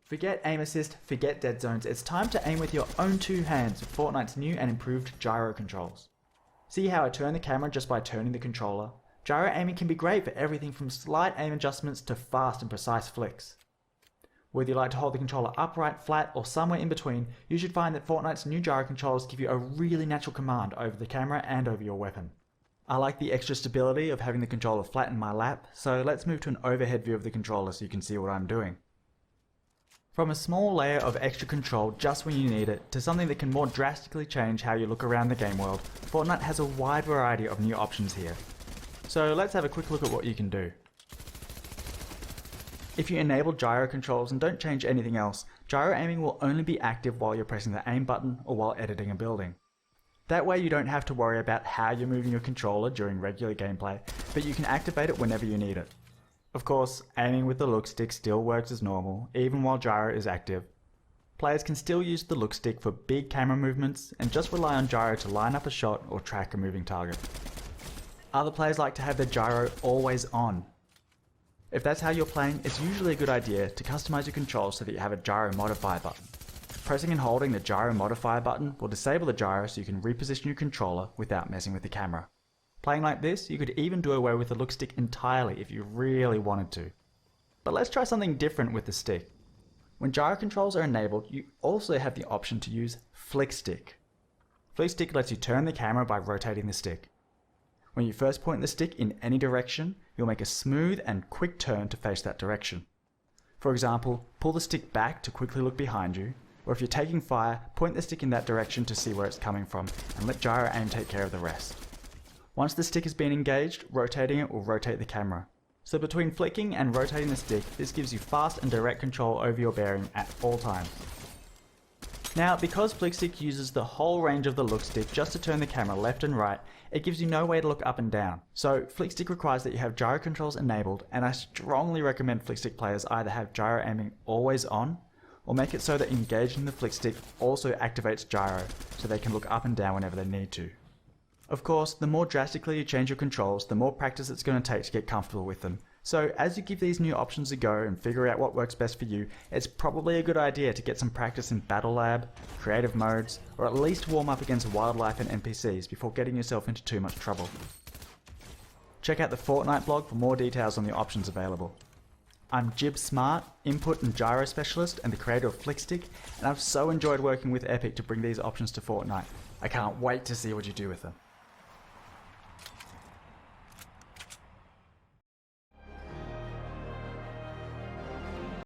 Forget aim assist, forget dead zones, it's time to aim with your own two hands with Fortnite's new and improved gyro controls. See how I turn the camera just by turning the controller? Gyro aiming can be great for everything from slight aim adjustments to fast and precise flicks. Whether you like to hold the controller upright, flat, or somewhere in between, you should find that Fortnite's new gyro controls give you a really natural command over the camera and over your weapon. I like the extra stability of having the controller flat in my lap, so let's move to an overhead view of the controller so you can see what I'm doing. From a small layer of extra control just when you need it, to something that can more drastically change how you look around the game world, Fortnite has a wide variety of new options here. So let's have a quick look at what you can do. If you enable gyro controls and don't change anything else, gyro aiming will only be active while you're pressing the aim button or while editing a building. That way you don't have to worry about how you're moving your controller during regular gameplay, but you can activate it whenever you need it. Of course, aiming with the look stick still works as normal, even while gyro is active. Players can still use the look stick for big camera movements and just rely on gyro to line up a shot or track a moving target. Other players like to have their gyro always on. If that's how you're playing, it's usually a good idea to customize your controls so that you have a gyro modifier button. Pressing and holding the gyro modifier button will disable the gyro so you can reposition your controller without messing with the camera. Playing like this, you could even do away with the look stick entirely if you really wanted to. But let's try something different with the stick. When gyro controls are enabled, you also have the option to use flick stick. Flick stick lets you turn the camera by rotating the stick. When you first point the stick in any direction, you'll make a smooth and quick turn to face that direction. For example, pull the stick back to quickly look behind you, or if you're taking fire, point the stick in that direction to see where it's coming from, and let gyro aim take care of the rest. Once the stick has been engaged, rotating it will rotate the camera. So between flicking and rotating the stick, this gives you fast and direct control over your bearing at all times. Now, because flick stick uses the whole range of the look stick just to turn the camera left and right, it gives you no way to look up and down. So flick stick requires that you have gyro controls enabled, and I strongly recommend flick stick players either have gyro aiming always on, or make it so that engaging the flick stick also activates gyro, so they can look up and down whenever they need to. Of course, the more drastically you change your controls, the more practice it's going to take to get comfortable with them. So as you give these new options a go and figure out what works best for you, it's probably a good idea to get some practice in Battle Lab, creative modes, or at least warm up against wildlife and NPCs before getting yourself into too much trouble. Check out the Fortnite blog for more details on the options available. I'm Jib Smart, Input and Gyro Specialist and the creator of Flickstick, and I've so enjoyed working with Epic to bring these options to Fortnite. I can't wait to see what you do with them.